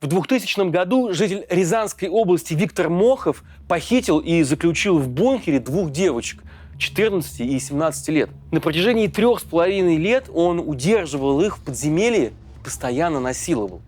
В 2000 году житель Рязанской области Виктор Мохов похитил и заключил в бункере двух девочек 14 и 17 лет. На протяжении 3,5 лет он удерживал их в подземелье и постоянно насиловал.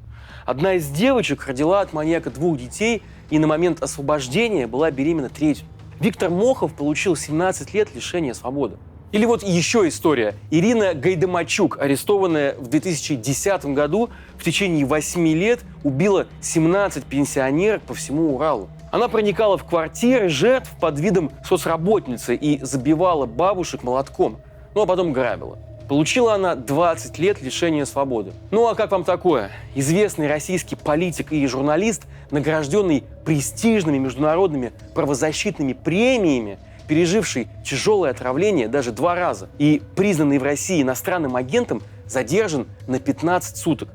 Одна из девочек родила от маньяка двух детей и на момент освобождения была беременна третьим. Виктор Мохов получил 17 лет лишения свободы. Или вот еще история. Ирина Гайдамачук, арестованная в 2010 году, в течение 8 лет убила 17 пенсионерок по всему Уралу. Она проникала в квартиры жертв под видом соцработницы и забивала бабушек молотком, ну а потом грабила. Получила она 20 лет лишения свободы. Ну а как вам такое? Известный российский политик и журналист, награжденный престижными международными правозащитными премиями, переживший тяжелое отравление даже 2 раза и признанный в России иностранным агентом, задержан на 15 суток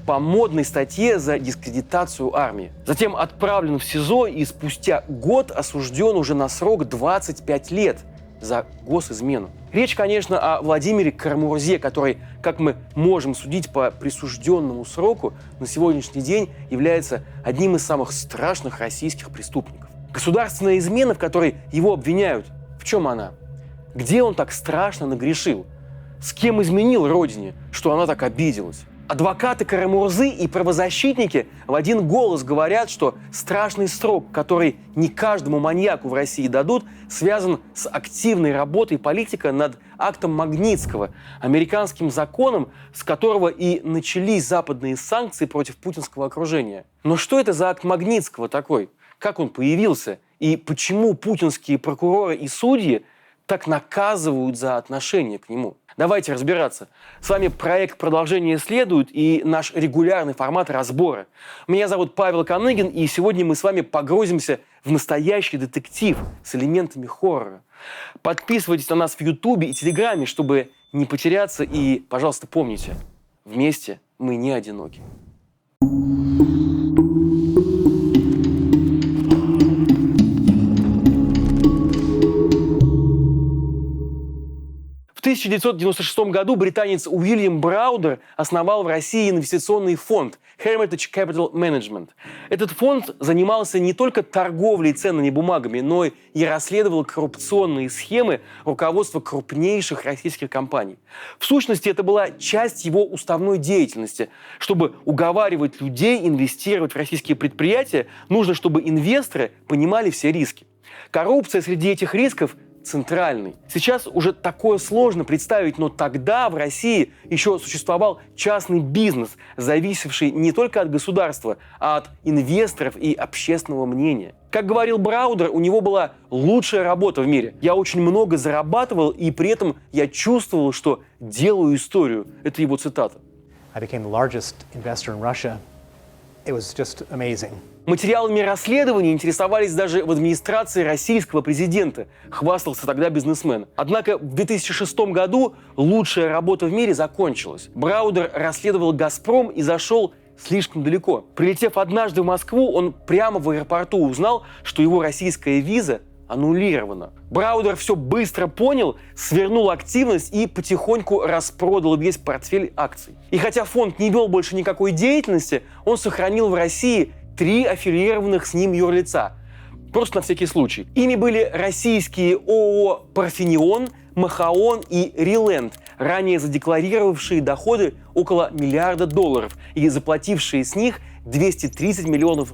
по модной статье за дискредитацию армии. Затем отправлен в СИЗО и спустя год осужден уже на срок 25 лет за госизмену. Речь, конечно, о Владимире Карамурзе, который, как мы можем судить по присужденному сроку, на сегодняшний день является одним из самых страшных российских преступников. Государственная измена, в которой его обвиняют, в чем она? Где он так страшно нагрешил? С кем изменил родине, что она так обиделась? Адвокаты Карамурзы и правозащитники в один голос говорят, что страшный срок, который не каждому маньяку в России дадут, связан с активной работой политика над актом Магнитского, американским законом, с которого и начались западные санкции против путинского окружения. Но что это за акт Магнитского такой? Как он появился? И почему путинские прокуроры и судьи так наказывают за отношение к нему? Давайте разбираться. С вами проект «Продолжение следует» и наш регулярный формат разбора. Меня зовут Павел Коныгин, и сегодня мы с вами погрузимся в настоящий детектив с элементами хоррора. Подписывайтесь на нас в Ютубе и Телеграме, чтобы не потеряться, и, пожалуйста, помните, вместе мы не одиноки. В 1996 году британец Уильям Браудер основал в России инвестиционный фонд Hermitage Capital Management. Этот фонд занимался не только торговлей ценными бумагами, но и расследовал коррупционные схемы руководства крупнейших российских компаний. В сущности, это была часть его уставной деятельности. Чтобы уговаривать людей инвестировать в российские предприятия, нужно, чтобы инвесторы понимали все риски. Коррупция среди этих рисков центральный. Сейчас уже такое сложно представить, но тогда в России еще существовал частный бизнес, зависевший не только от государства, а от инвесторов и общественного мнения. Как говорил Браудер, у него была лучшая работа в мире. Я очень много зарабатывал, и при этом я чувствовал, что делаю историю. Это его цитата. I became the largest investor in Russia. It was just amazing. Материалами расследования интересовались даже в администрации российского президента, хвастался тогда бизнесмен. Однако в 2006 году лучшая работа в мире закончилась. Браудер расследовал «Газпром» и зашел слишком далеко. Прилетев однажды в Москву, он прямо в аэропорту узнал, что его российская виза аннулирована. Браудер все быстро понял, свернул активность и потихоньку распродал весь портфель акций. И хотя фонд не вел больше никакой деятельности, он сохранил в России 3 аффилированных с ним юрлица. Просто на всякий случай. Ими были российские ООО «Парфенион», «Махаон» и «Риленд», ранее задекларировавшие доходы около $1 миллиарда и заплатившие с них $230 миллионов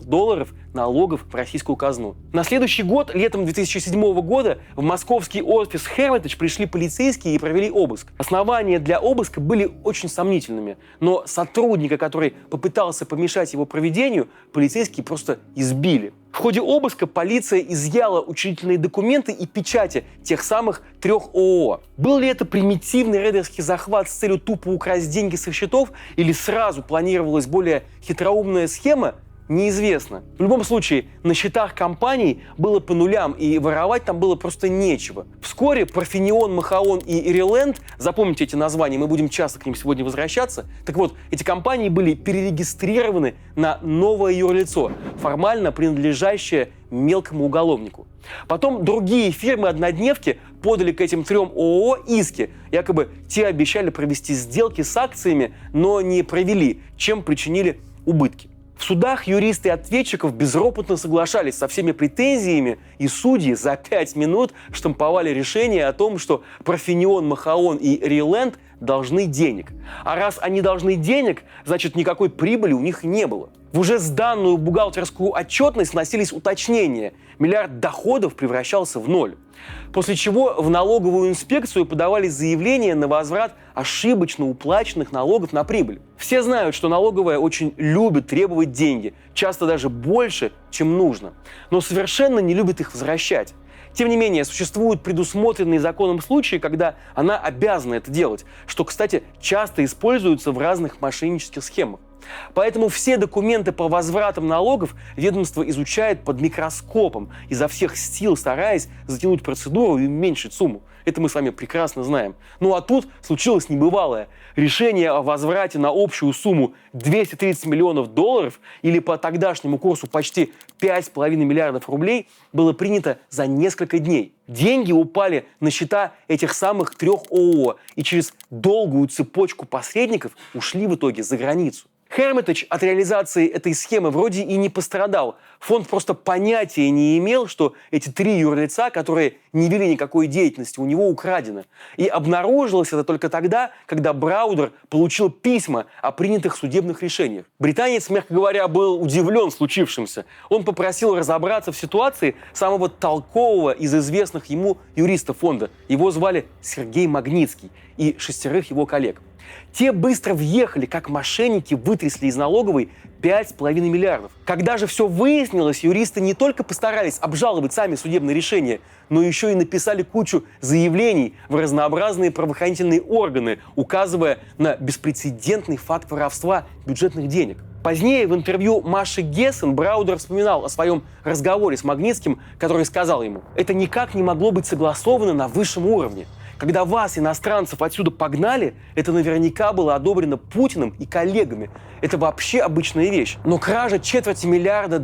налогов в российскую казну. На следующий год, летом 2007 года, в московский офис Hermitage пришли полицейские и провели обыск. Основания для обыска были очень сомнительными, но сотрудника, который попытался помешать его проведению, полицейские просто избили. В ходе обыска полиция изъяла учредительные документы и печати тех самых 3 ООО. Был ли это примитивный рейдерский захват с целью тупо украсть деньги со счетов или сразу планировалась более хитроумная схема? Неизвестно. В любом случае, на счетах компаний было по нулям, и воровать там было просто нечего. Вскоре Парфенион, Махаон и Риленд, запомните эти названия, мы будем часто к ним сегодня возвращаться, так вот, эти компании были перерегистрированы на новое юрлицо, формально принадлежащее мелкому уголовнику. Потом другие фирмы-однодневки подали к этим 3 ООО иски. Якобы те обещали провести сделки с акциями, но не провели, чем причинили убытки. В судах юристы ответчиков безропотно соглашались со всеми претензиями, и судьи за 5 минут штамповали решение о том, что Парфенион, Махаон и Риленд должны денег. А раз они должны денег, значит, никакой прибыли у них не было. В уже сданную бухгалтерскую отчетность вносились уточнения. Миллиард доходов превращался в ноль. После чего в налоговую инспекцию подавали заявления на возврат ошибочно уплаченных налогов на прибыль. Все знают, что налоговая очень любит требовать деньги, часто даже больше, чем нужно, но совершенно не любит их возвращать. Тем не менее, существуют предусмотренные законом случаи, когда она обязана это делать, что, кстати, часто используется в разных мошеннических схемах. Поэтому все документы по возвратам налогов ведомство изучает под микроскопом, изо всех сил стараясь затянуть процедуру и уменьшить сумму. Это мы с вами прекрасно знаем. Ну а тут случилось небывалое. Решение о возврате на общую сумму 230 миллионов долларов или по тогдашнему курсу почти 5,5 миллиардов рублей было принято за несколько дней. Деньги упали на счета этих самых 3 ООО и через долгую цепочку посредников ушли в итоге за границу. Hermitage от реализации этой схемы вроде и не пострадал. Фонд просто понятия не имел, что эти 3 юрлица, которые не вели никакой деятельности, у него украдены. И обнаружилось это только тогда, когда Браудер получил письма о принятых судебных решениях. Британец, мягко говоря, был удивлен случившимся. Он попросил разобраться в ситуации самого толкового из известных ему юристов фонда. Его звали Сергей Магнитский и 6 его коллег. Те быстро въехали, как мошенники вытрясли из налоговой 5,5 миллиардов. Когда же все выяснилось, юристы не только постарались обжаловать сами судебные решения, но еще и написали кучу заявлений в разнообразные правоохранительные органы, указывая на беспрецедентный факт воровства бюджетных денег. Позднее в интервью Маши Гессен Браудер вспоминал о своем разговоре с Магнитским, который сказал ему: «Это никак не могло быть согласовано на высшем уровне. Когда вас, иностранцев, отсюда погнали, это наверняка было одобрено Путиным и коллегами. Это вообще обычная вещь. Но кража $250 миллиарда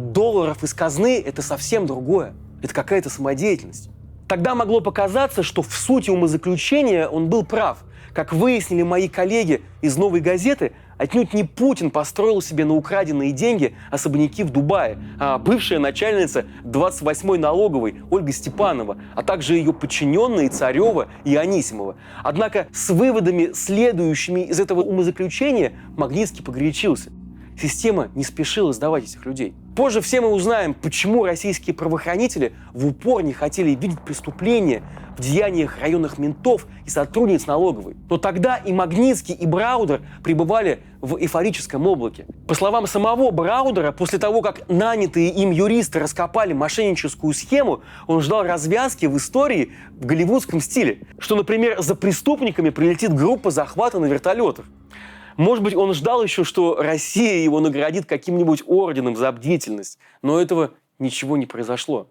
из казны – это совсем другое. Это какая-то самодеятельность». Тогда могло показаться, что в сути умозаключения он был прав. Как выяснили мои коллеги из «Новой газеты», отнюдь не Путин построил себе на украденные деньги особняки в Дубае, а бывшая начальница 28-й налоговой Ольга Степанова, а также ее подчиненные Царева и Анисимова. Однако с выводами, следующими из этого умозаключения, Магнитский погорячился. Система не спешила сдавать этих людей. Позже все мы узнаем, почему российские правоохранители в упор не хотели видеть преступления в деяниях районных ментов и сотрудниц налоговой. Но тогда и Магнитский, и Браудер пребывали в эйфорическом облаке. По словам самого Браудера, после того, как нанятые им юристы раскопали мошенническую схему, он ждал развязки в истории в голливудском стиле. Что, например, за преступниками прилетит группа захвата на вертолетах. Может быть, он ждал еще, что Россия его наградит каким-нибудь орденом за бдительность. Но этого ничего не произошло.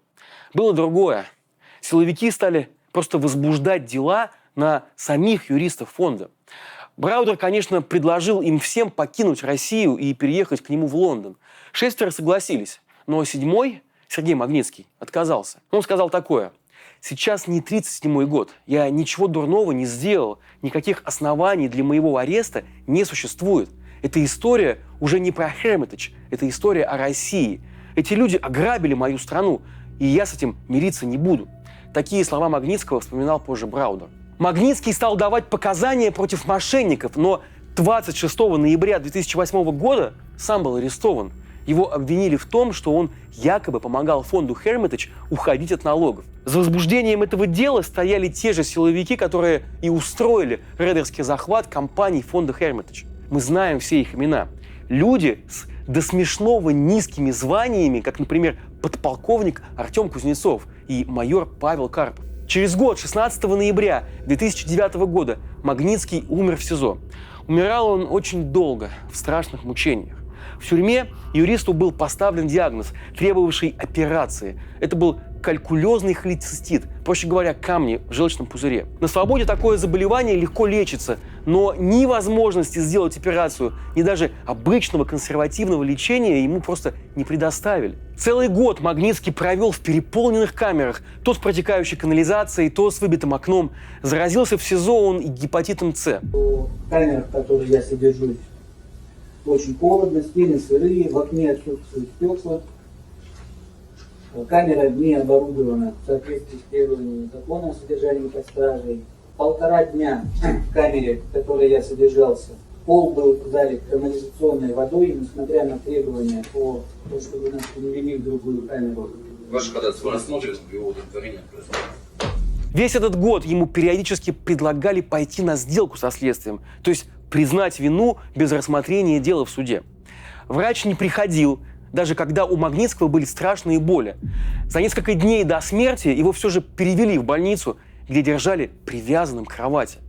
Было другое. Силовики стали просто возбуждать дела на самих юристов фонда. Браудер, конечно, предложил им всем покинуть Россию и переехать к нему в Лондон. 6 согласились, но 7-й, Сергей Магнитский, отказался. Он сказал такое: «Сейчас не 37-й год. Я ничего дурного не сделал. Никаких оснований для моего ареста не существует. Эта история уже не про Hermitage. Это история о России. Эти люди ограбили мою страну, и я с этим мириться не буду». Такие слова Магнитского вспоминал позже Браудер. Магнитский стал давать показания против мошенников, но 26 ноября 2008 года сам был арестован. Его обвинили в том, что он якобы помогал фонду Hermitage уходить от налогов. За возбуждением этого дела стояли те же силовики, которые и устроили рейдерский захват компаний фонда Hermitage. Мы знаем все их имена. Люди с до смешного низкими званиями, как, например, подполковник Артем Кузнецов и майор Павел Карпов. Через год, 16 ноября 2009 года, Магнитский умер в СИЗО. Умирал он очень долго, в страшных мучениях. В тюрьме юристу был поставлен диагноз, требовавший операции. Это был калькулезный холецистит, проще говоря, камни в желчном пузыре. На свободе такое заболевание легко лечится, но ни возможности сделать операцию, ни даже обычного консервативного лечения ему просто не предоставили. Целый год Магнитский провел в переполненных камерах, то с протекающей канализацией, то с выбитым окном. Заразился в СИЗО он и гепатитом С. В камерах, в которых я содержусь, очень холодно, стены сырые, в окне отсутствуют стекла. Камера не оборудована в соответствии с требованиями закона о содержании под стражей. 1,5 дня в камере, в которой я содержался, пол был залит канализационной водой, несмотря на требования по тому, чтобы нас перевели в другую камеру. Ваше ходатайство рассмотрится в его удовлетворении. Весь этот год ему периодически предлагали пойти на сделку со следствием, то есть признать вину без рассмотрения дела в суде. Врач не приходил, даже когда у Магнитского были страшные боли. За несколько дней до смерти его все же перевели в больницу, где держали привязанным к кровати.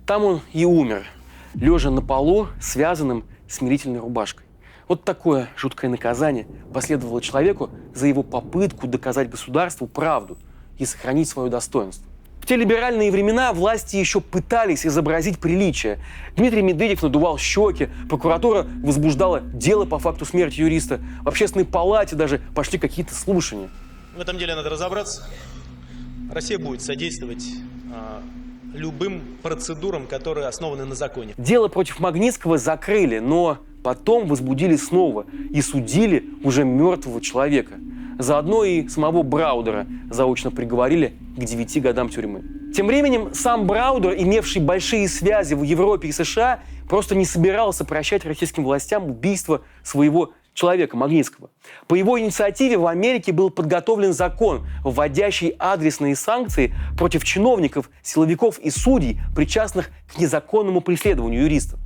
Там он и умер, лежа на полу, связанным смирительной рубашкой. Вот такое жуткое наказание последовало человеку за его попытку доказать государству правду и сохранить свое достоинство. В те либеральные времена власти еще пытались изобразить приличие. Дмитрий Медведев надувал щеки, прокуратура возбуждала дело по факту смерти юриста, в общественной палате даже пошли какие-то слушания. В этом деле надо разобраться. Россия будет содействовать любым процедурам, которые основаны на законе. Дело против Магнитского закрыли, но потом возбудили снова и судили уже мертвого человека. Заодно и самого Браудера заочно приговорили к 9 годам тюрьмы. Тем временем сам Браудер, имевший большие связи в Европе и США, просто не собирался прощать российским властям убийство своего человека Магнитского. По его инициативе в Америке был подготовлен закон, вводящий адресные санкции против чиновников, силовиков и судей, причастных к незаконному преследованию юристов.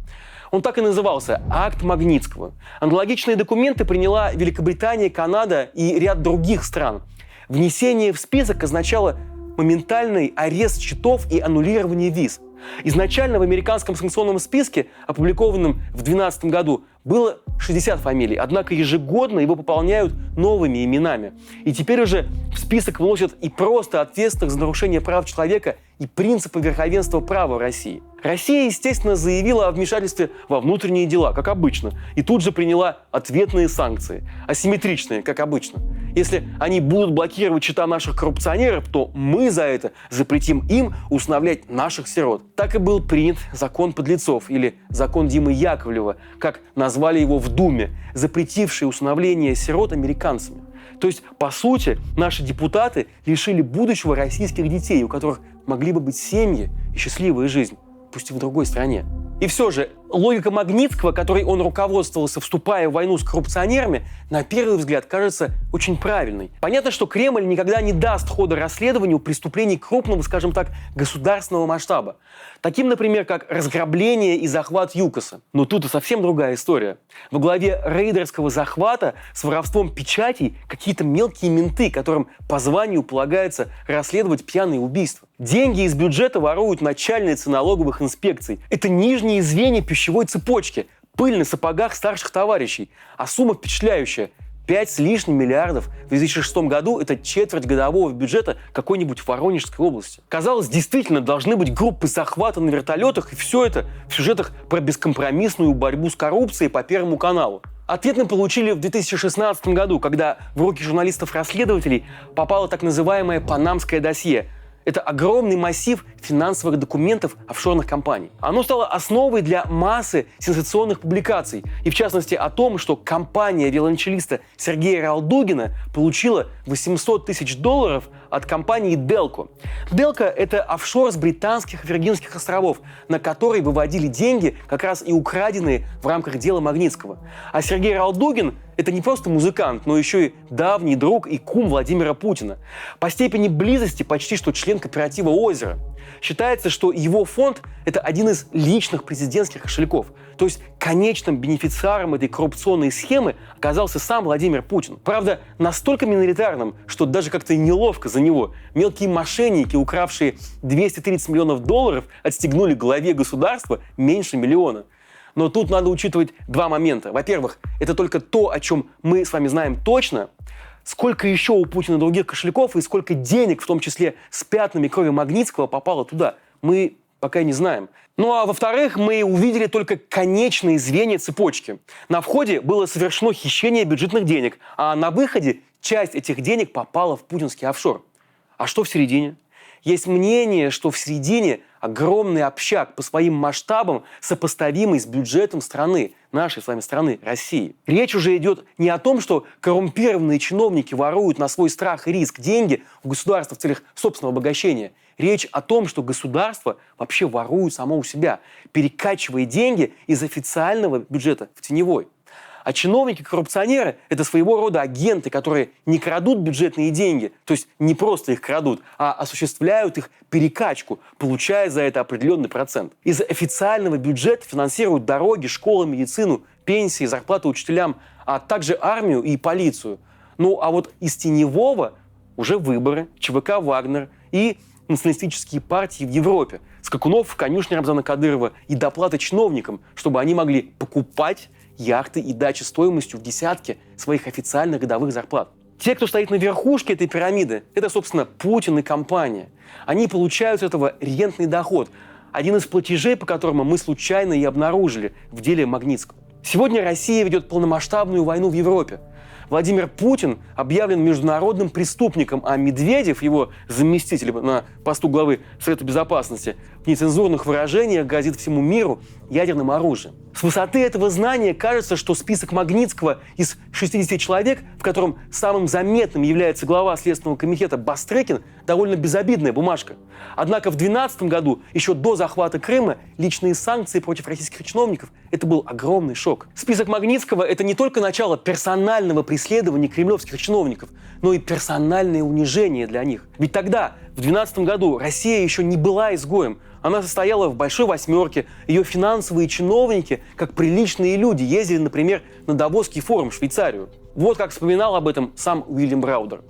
Он так и назывался «Акт Магнитского». Аналогичные документы приняла Великобритания, Канада и ряд других стран. Внесение в список означало моментальный арест счетов и аннулирование виз. Изначально в американском санкционном списке, опубликованном в 2012 году, было 60 фамилий, однако ежегодно его пополняют новыми именами. И теперь уже в список вносят и просто ответственных за нарушение прав человека и принципы верховенства права в России. Россия, естественно, заявила о вмешательстве во внутренние дела, как обычно, и тут же приняла ответные санкции, асимметричные, как обычно. Если они будут блокировать счета наших коррупционеров, то мы за это запретим им усыновлять наших сирот. Так и был принят закон подлецов, или закон Димы Яковлева, как назвали его в Думе, запретивший усыновление сирот американцами. То есть, по сути, наши депутаты лишили будущего российских детей, у которых могли бы быть семьи и счастливая жизнь, пусть и в другой стране. И все же, логика Магнитского, которой он руководствовался, вступая в войну с коррупционерами, на первый взгляд кажется очень правильной. Понятно, что Кремль никогда не даст хода расследованию преступлений крупного, скажем так, государственного масштаба. Таким, например, как разграбление и захват ЮКОСа. Но тут и совсем другая история. Во главе рейдерского захвата с воровством печатей какие-то мелкие менты, которым по званию полагается расследовать пьяные убийства. Деньги из бюджета воруют начальницы налоговых инспекций. Это нижние звенья пищевой цепочки. Пыль на сапогах старших товарищей. А сумма впечатляющая. 5 с лишним миллиардов в 2006 году – это четверть годового бюджета какой-нибудь Воронежской области. Казалось, действительно должны быть группы захвата на вертолетах, и все это в сюжетах про бескомпромиссную борьбу с коррупцией по Первому каналу. Ответ мы получили в 2016 году, когда в руки журналистов-расследователей попало так называемое «Панамское досье». Это огромный массив финансовых документов офшорных компаний. Оно стало основой для массы сенсационных публикаций. И в частности о том, что компания виолончелиста Сергея Ралдугина получила $800 тысяч от компании Delco. Delco – это офшор с британских Виргинских островов, на который выводили деньги, как раз и украденные в рамках дела Магнитского. А Сергей Ралдугин – это не просто музыкант, но еще и давний друг и кум Владимира Путина. По степени близости почти что член кооператива «Озеро». Считается, что его фонд – это один из личных президентских кошельков. То есть конечным бенефициаром этой коррупционной схемы оказался сам Владимир Путин. Правда, настолько миноритарным, что даже как-то неловко за него. Мелкие мошенники, укравшие $230 миллионов, отстегнули главе государства меньше миллиона. Но тут надо учитывать два момента. Во-первых, это только то, о чем мы с вами знаем точно. Сколько еще у Путина других кошельков и сколько денег, в том числе с пятнами крови Магнитского, попало туда, мы пока не знаем. Ну а во-вторых, мы увидели только конечные звенья цепочки. На входе было совершено хищение бюджетных денег, а на выходе часть этих денег попала в путинский офшор. А что в середине? Есть мнение, что в середине огромный общак по своим масштабам, сопоставимый с бюджетом страны, нашей с вами страны, России. Речь уже идет не о том, что коррумпированные чиновники воруют на свой страх и риск деньги у государства в целях собственного обогащения. Речь о том, что государство вообще ворует само у себя, перекачивая деньги из официального бюджета в теневой. А чиновники-коррупционеры – это своего рода агенты, которые не крадут бюджетные деньги, то есть не просто их крадут, а осуществляют их перекачку, получая за это определенный процент. Из официального бюджета финансируют дороги, школы, медицину, пенсии, зарплаты учителям, а также армию и полицию. Ну а вот из теневого уже выборы, ЧВК «Вагнер» и националистические партии в Европе, скакунов в конюшне Рамзана Кадырова и доплаты чиновникам, чтобы они могли покупать яхты и дачи стоимостью в десятки своих официальных годовых зарплат. Те, кто стоит на верхушке этой пирамиды, это, собственно, Путин и компания. Они получают с этого рентный доход, один из платежей, по которому мы случайно и обнаружили в деле Магнитского. Сегодня Россия ведет полномасштабную войну в Европе. Владимир Путин объявлен международным преступником, а Медведев, его заместитель на посту главы Совета Безопасности, в нецензурных выражениях грозит всему миру ядерным оружием. С высоты этого знания кажется, что список Магнитского из 60 человек, в котором самым заметным является глава Следственного комитета Бастрыкин, довольно безобидная бумажка. Однако в 2012 году, еще до захвата Крыма, личные санкции против российских чиновников – это был огромный шок. Список Магнитского – это не только начало персонального преследования кремлевских чиновников, но и персональное унижение для них. Ведь тогда, в 2012 году, Россия еще не была изгоем. Она состояла в большой восьмерке. Ее финансовые чиновники, как приличные люди, ездили, например, на Давосский форум в Швейцарию. Вот как вспоминал об этом сам Уильям Браудер.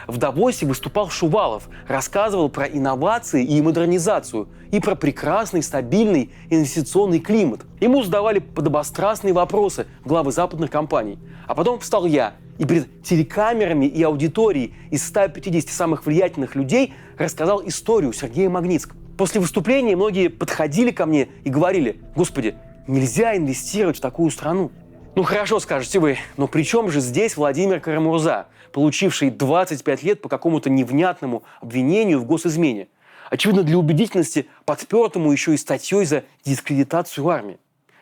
В Давосе выступал Шувалов, рассказывал про инновации и модернизацию, и про прекрасный, стабильный инвестиционный климат. Ему задавали подобострастные вопросы главы западных компаний. А потом встал я, и перед телекамерами и аудиторией из 150 самых влиятельных людей рассказал историю Сергея Магнитского. После выступления многие подходили ко мне и говорили: «Господи, нельзя инвестировать в такую страну». Ну хорошо, скажете вы, но при чем же здесь Владимир Карамурза, получивший 25 лет по какому-то невнятному обвинению в госизмене? Очевидно, для убедительности подпертому еще и статьей за дискредитацию армии.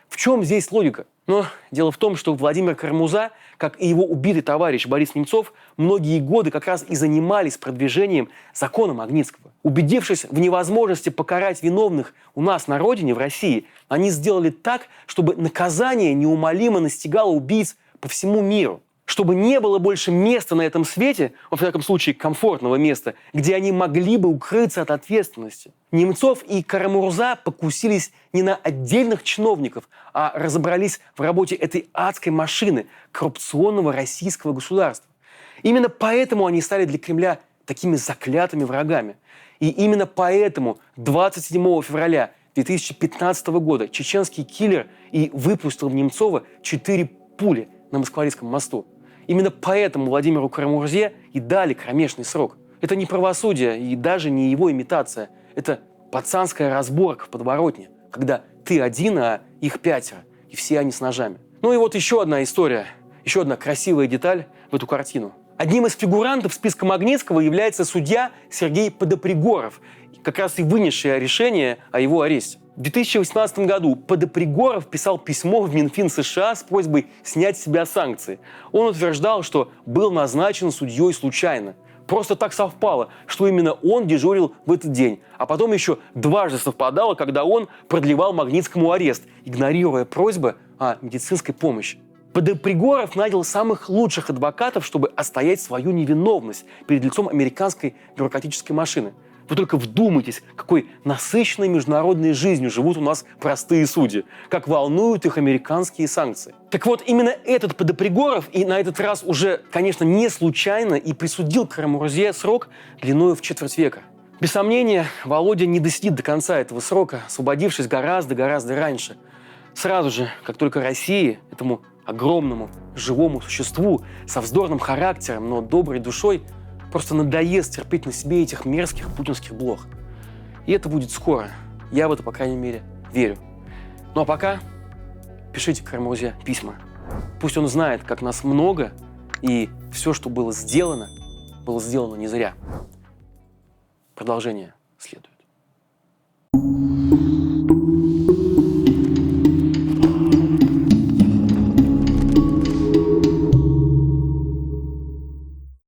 В чем здесь логика? Но дело в том, что Владимир Карамурза, как и его убитый товарищ Борис Немцов, многие годы как раз и занимались продвижением закона Магнитского. Убедившись в невозможности покарать виновных у нас на родине, в России, они сделали так, чтобы наказание неумолимо настигало убийц по всему миру. Чтобы не было больше места на этом свете, во всяком случае комфортного места, где они могли бы укрыться от ответственности. Немцов и Карамурза покусились не на отдельных чиновников, а разобрались в работе этой адской машины коррупционного российского государства. Именно поэтому они стали для Кремля такими заклятыми врагами. И именно поэтому 27 февраля 2015 года чеченский киллер и выпустил в Немцова 4 пули на Москворецком мосту. Именно поэтому Владимиру Карамурзе и дали кромешный срок. Это не правосудие и даже не его имитация. Это пацанская разборка в подворотне, когда ты один, а их 5, и все они с ножами. Ну и вот еще одна история, еще одна красивая деталь в эту картину. Одним из фигурантов списка Магнитского является судья Сергей Подопригоров, как раз и вынесший решение о его аресте. В 2018 году Подопригоров писал письмо в Минфин США с просьбой снять с себя санкции. Он утверждал, что был назначен судьей случайно. Просто так совпало, что именно он дежурил в этот день. А потом еще дважды совпадало, когда он продлевал Магнитскому арест, игнорируя просьбы о медицинской помощи. Подопригоров нанял самых лучших адвокатов, чтобы отстоять свою невиновность перед лицом американской бюрократической машины. Вы только вдумайтесь, какой насыщенной международной жизнью живут у нас простые судьи, как волнуют их американские санкции. Так вот, именно этот Подопригоров, и на этот раз уже, конечно, не случайно, и присудил Карамурзе срок длиною в 4 века. Без сомнения, Володя не досидит до конца этого срока, освободившись гораздо раньше. Сразу же, как только России, этому огромному живому существу со вздорным характером, но доброй душой, просто надоест терпеть на себе этих мерзких путинских блох. И это будет скоро. Я в это, по крайней мере, верю. Ну а пока пишите Карамурзе письма. Пусть он знает, как нас много, и все, что было сделано не зря. Продолжение следует.